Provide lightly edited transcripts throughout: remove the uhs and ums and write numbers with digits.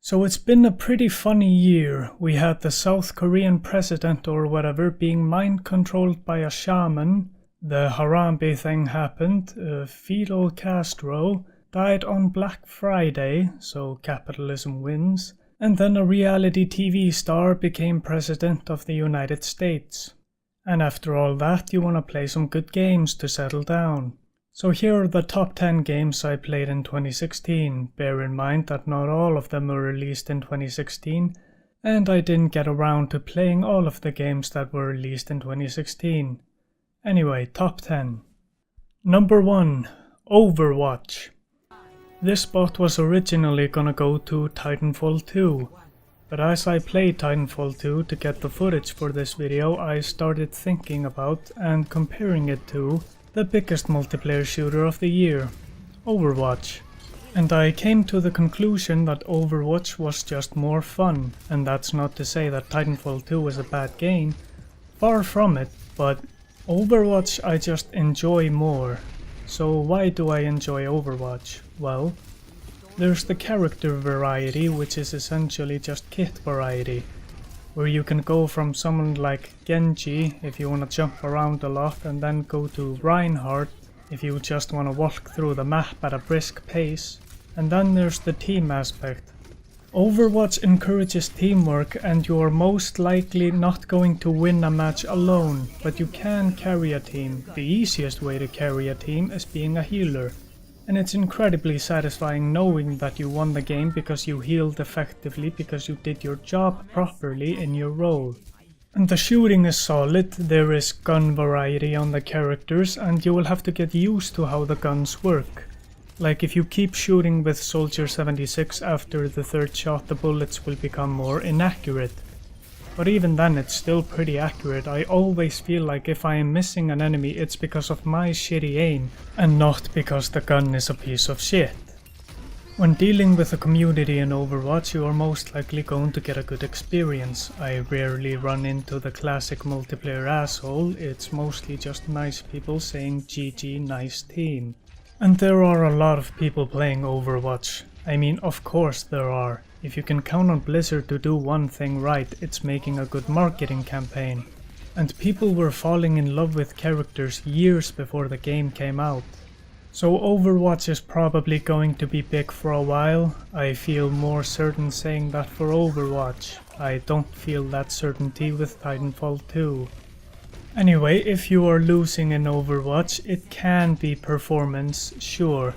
So it's been a pretty funny year. We had the South Korean president or whatever being mind controlled by a shaman. The Harambe thing happened. Fidel Castro died on Black Friday, so capitalism wins. And then a reality TV star became president of the United States. And after all that, you want to play some good games to settle down. So here are the top 10 games I played in 2016. Bear in mind that not all of them were released in 2016, and I didn't get around to playing all of the games that were released in 2016. Anyway, top 10. Number 1. Overwatch. This spot was originally gonna go to Titanfall 2, but as I played Titanfall 2 to get the footage for this video, I started thinking about and comparing it to the biggest multiplayer shooter of the year, Overwatch. And I came to the conclusion that Overwatch was just more fun, and that's not to say that Titanfall 2 is a bad game, far from it, but Overwatch I just enjoy more. So why do I enjoy Overwatch? Well, there's the character variety, which is essentially just kit variety, where you can go from someone like Genji if you want to jump around a lot, and then go to Reinhardt if you just want to walk through the map at a brisk pace. And then there's the team aspect. Overwatch encourages teamwork, and you are most likely not going to win a match alone, but you can carry a team. The easiest way to carry a team is being a healer. And it's incredibly satisfying knowing that you won the game because you healed effectively, because you did your job properly in your role. And the shooting is solid, there is gun variety on the characters, and you will have to get used to how the guns work. Like if you keep shooting with Soldier 76 after the third shot, the bullets will become more inaccurate. But even then it's still pretty accurate. I always feel like if I am missing an enemy, it's because of my shitty aim, and not because the gun is a piece of shit. When dealing with a community in Overwatch, you are most likely going to get a good experience. I rarely run into the classic multiplayer asshole, it's mostly just nice people saying GG nice team. And there are a lot of people playing Overwatch. I mean, of course there are. If you can count on Blizzard to do one thing right, it's making a good marketing campaign. And people were falling in love with characters years before the game came out. So Overwatch is probably going to be big for a while. I feel more certain saying that for Overwatch. I don't feel that certainty with Titanfall 2. Anyway, if you are losing in Overwatch, it can be performance, sure.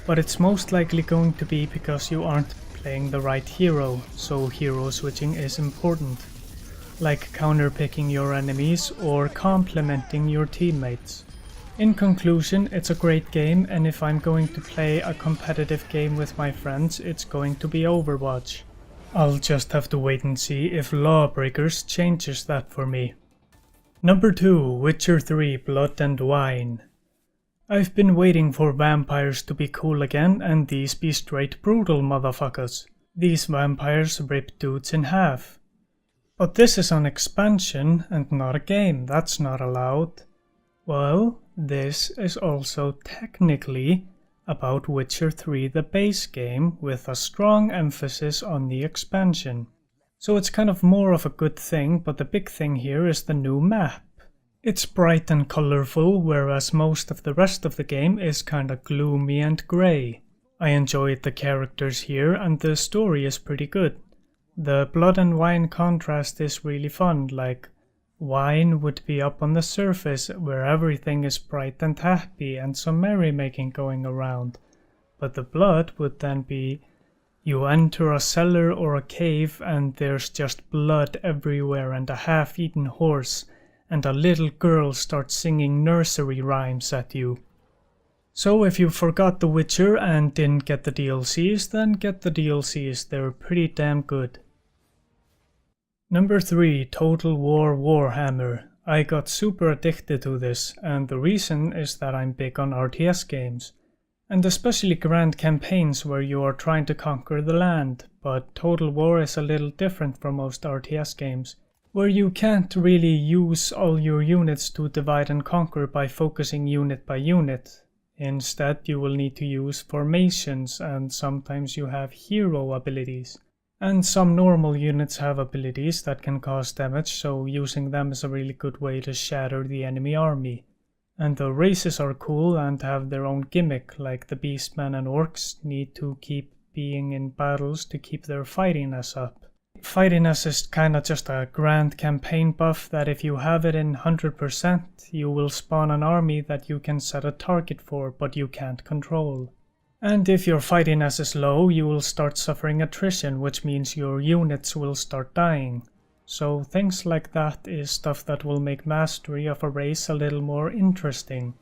But it's most likely going to be because you aren't playing the right hero, so hero switching is important. Like counterpicking your enemies or complementing your teammates. In conclusion, it's a great game, and if I'm going to play a competitive game with my friends, it's going to be Overwatch. I'll just have to wait and see if Lawbreakers changes that for me. Number 2, Witcher 3 Blood and Wine. I've been waiting for vampires to be cool again, and these be straight brutal motherfuckers. These vampires rip dudes in half. But this is an expansion and not a game, that's not allowed. Well, this is also technically about Witcher 3 the base game, with a strong emphasis on the expansion. So it's kind of more of a good thing, but the big thing here is the new map. It's bright and colorful, whereas most of the rest of the game is kinda gloomy and grey. I enjoyed the characters here, and the story is pretty good. The blood and wine contrast is really fun, like wine would be up on the surface where everything is bright and happy and some merrymaking going around, but the blood would then be you enter a cellar or a cave and there's just blood everywhere and a half-eaten horse, and a little girl starts singing nursery rhymes at you. So if you forgot The Witcher and didn't get the DLCs, then get the DLCs, they're pretty damn good. Number 3, Total War Warhammer. I got super addicted to this, and the reason is that I'm big on RTS games. And especially grand campaigns where you are trying to conquer the land, but Total War is a little different from most RTS games, where you can't really use all your units to divide and conquer by focusing unit by unit. Instead, you will need to use formations, and sometimes you have hero abilities. And some normal units have abilities that can cause damage, so using them is a really good way to shatter the enemy army. And the races are cool and have their own gimmick, like the beastmen and orcs need to keep being in battles to keep their fightiness up. Fightiness is kinda just a grand campaign buff that if you have it in 100%, you will spawn an army that you can set a target for but you can't control. And if your fightiness is low, you will start suffering attrition, which means your units will start dying. So things like that is stuff that will make mastery of a race a little more interesting.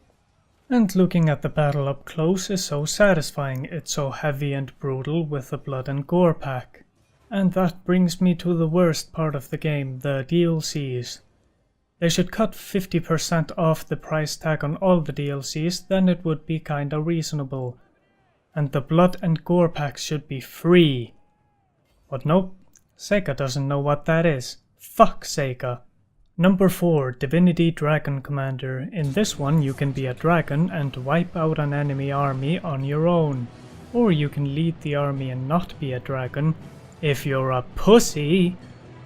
And looking at the battle up close is so satisfying, it's so heavy and brutal with the blood and gore pack. And that brings me to the worst part of the game, the DLCs. They should cut 50% off the price tag on all the DLCs, then it would be kinda reasonable. And the blood and gore packs should be free. But nope, Sega doesn't know what that is. Fuck Sega. Number 4, Divinity Dragon Commander. In this one you can be a dragon and wipe out an enemy army on your own. Or you can lead the army and not be a dragon, if you're a pussy.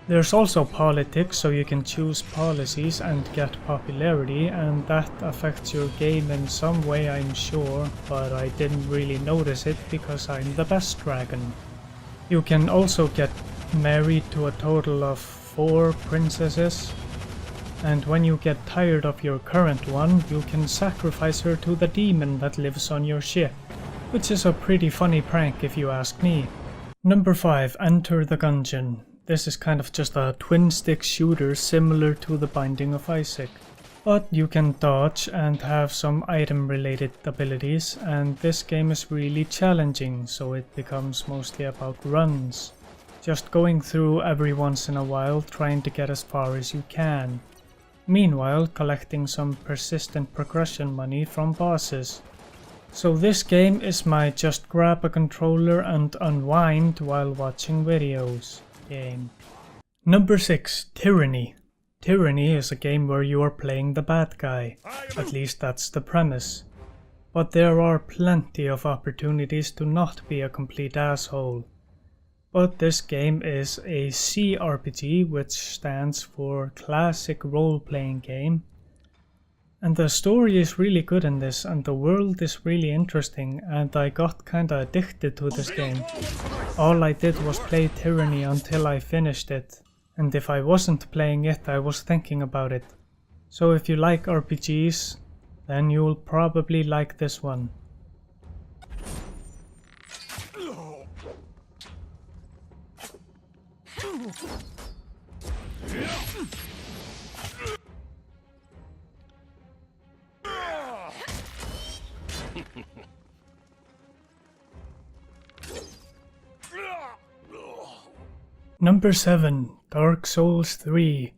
There's also politics, so you can choose policies and get popularity, and that affects your game in some way, I'm sure, but I didn't really notice it because I'm the best dragon. You can also get married to a total of 4 princesses, and when you get tired of your current one, you can sacrifice her to the demon that lives on your ship, which is a pretty funny prank if you ask me. Number 5, Enter the Gungeon. This is kind of just a twin-stick shooter similar to The Binding of Isaac. But you can dodge and have some item-related abilities, and this game is really challenging, so it becomes mostly about runs. Just going through every once in a while, trying to get as far as you can. Meanwhile, collecting some persistent progression money from bosses. So this game is my just grab a controller and unwind while watching videos game. Number 6, Tyranny. Tyranny is a game where you are playing the bad guy. At least that's the premise. But there are plenty of opportunities to not be a complete asshole. But this game is a CRPG, which stands for Classic Role-Playing Game. And the story is really good in this, and the world is really interesting, and I got kinda addicted to this game. All I did was play Tyranny until I finished it, and if I wasn't playing it, I was thinking about it. So if you like RPGs, then you'll probably like this one. Number 7, Dark Souls 3.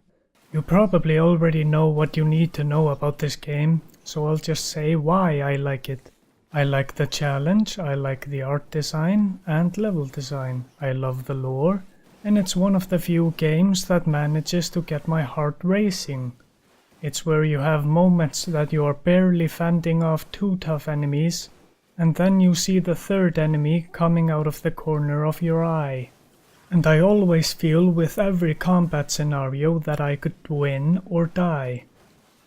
You probably already know what you need to know about this game, so I'll just say why I like it. I like the challenge, I like the art design and level design, I love the lore, and it's one of the few games that manages to get my heart racing. It's where you have moments that you are barely fending off 2 tough enemies, and then you see the 3rd enemy coming out of the corner of your eye. And I always feel with every combat scenario that I could win or die.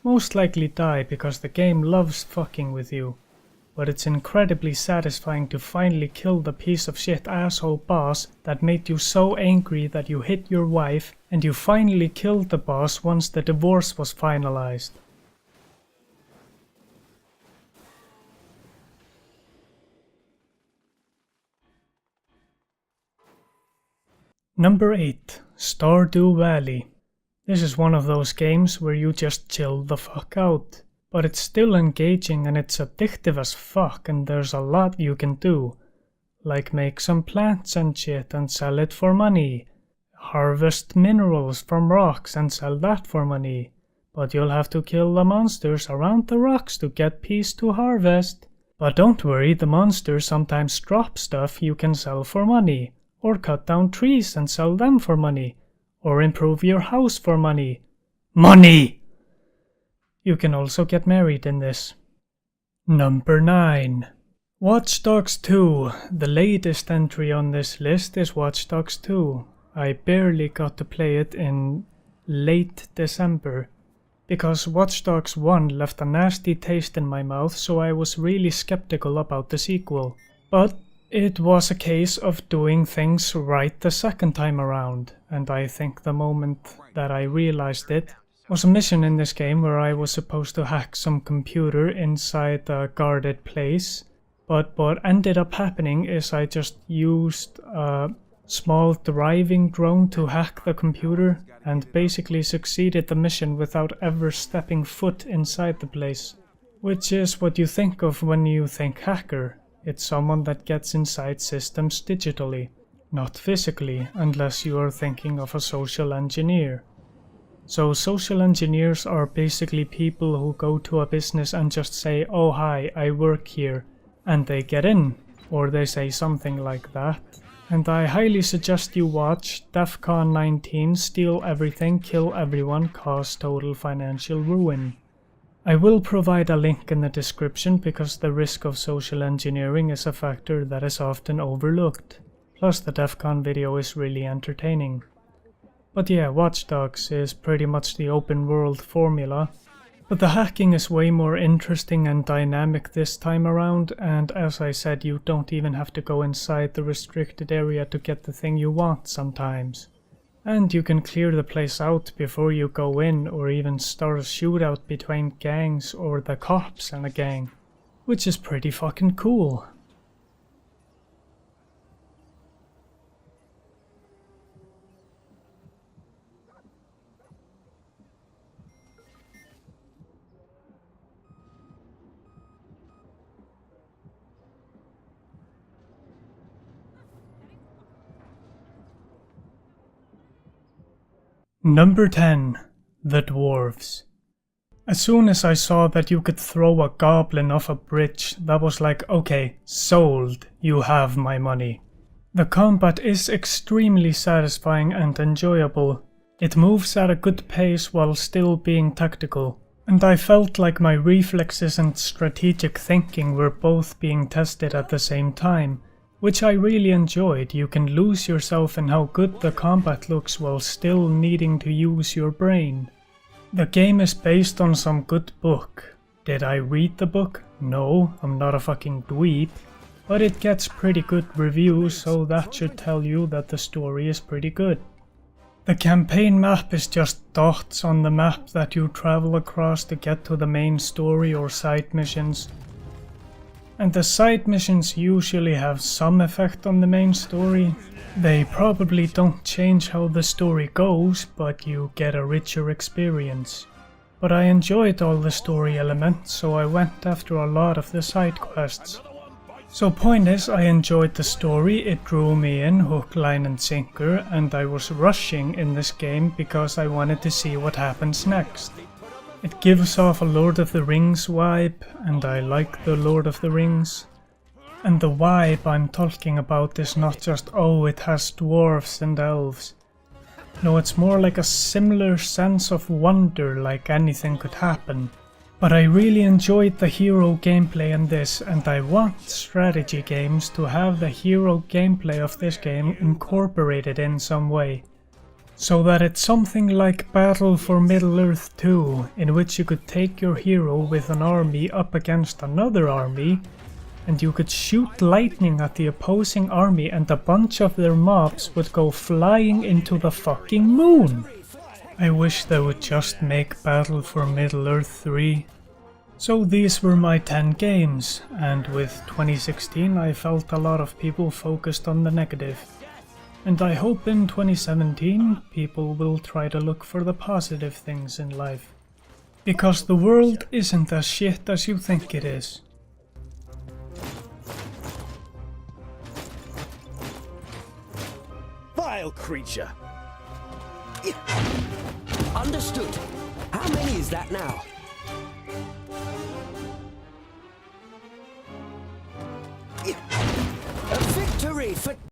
Most likely die because the game loves fucking with you. But it's incredibly satisfying to finally kill the piece of shit asshole boss that made you so angry that you hit your wife, and you finally killed the boss once the divorce was finalized. Number 8, Stardew Valley. This is one of those games where you just chill the fuck out. But it's still engaging and it's addictive as fuck, and there's a lot you can do. Like make some plants and shit and sell it for money. Harvest minerals from rocks and sell that for money. But you'll have to kill the monsters around the rocks to get peace to harvest. But don't worry, the monsters sometimes drop stuff you can sell for money. Or cut down trees and sell them for money. Or improve your house for money. Money! You can also get married in this. Number 9. Watch Dogs 2. The latest entry on this list is Watch Dogs 2. I barely got to play it in late December, because Watch Dogs 1 left a nasty taste in my mouth, so I was really skeptical about the sequel. But it was a case of doing things right the second time around, and I think the moment that I realized it was a mission in this game where I was supposed to hack some computer inside a guarded place, but what ended up happening is I just used a small driving drone to hack the computer and basically succeeded the mission without ever stepping foot inside the place. Which is what you think of when you think hacker. It's someone that gets inside systems digitally, not physically, unless you are thinking of a social engineer. So social engineers are basically people who go to a business and just say, "Oh hi, I work here," and they get in, or they say something like that. And I highly suggest you watch DEFCON 19 Steal Everything, Kill Everyone, Cause Total Financial Ruin. I will provide a link in the description because the risk of social engineering is a factor that is often overlooked. Plus the DEFCON video is really entertaining. But yeah, Watch Dogs is pretty much the open world formula. But the hacking is way more interesting and dynamic this time around, and as I said, you don't even have to go inside the restricted area to get the thing you want sometimes. And you can clear the place out before you go in, or even start a shootout between gangs or the cops and a gang, which is pretty fucking cool. Number 10. The Dwarves. As soon as I saw that you could throw a goblin off a bridge, that was like, okay, sold, you have my money. The combat is extremely satisfying and enjoyable. It moves at a good pace while still being tactical, and I felt like my reflexes and strategic thinking were both being tested at the same time, which I really enjoyed. You can lose yourself in how good the combat looks while still needing to use your brain. The game is based on some good book. Did I read the book? No, I'm not a fucking dweeb, but it gets pretty good reviews, so that should tell you that the story is pretty good. The campaign map is just dots on the map that you travel across to get to the main story or side missions. And the side missions usually have some effect on the main story. They probably don't change how the story goes, but you get a richer experience. But I enjoyed all the story elements, so I went after a lot of the side quests. So point is, I enjoyed the story, it drew me in hook, line and sinker, and I was rushing in this game because I wanted to see what happens next. It gives off a Lord of the Rings vibe, and I like the Lord of the Rings. And the vibe I'm talking about is not just, oh, it has dwarves and elves. No, it's more like a similar sense of wonder, like anything could happen. But I really enjoyed the hero gameplay in this, and I want strategy games to have the hero gameplay of this game incorporated in some way. So that it's something like Battle for Middle-earth 2, in which you could take your hero with an army up against another army, and you could shoot lightning at the opposing army and a bunch of their mobs would go flying into the fucking moon. I wish they would just make Battle for Middle-earth 3. So these were my 10 games, and with 2016 I felt a lot of people focused on the negative. And I hope in 2017 people will try to look for the positive things in life. Because the world isn't as shit as you think it is. Vile creature! Understood. How many is that now? A victory for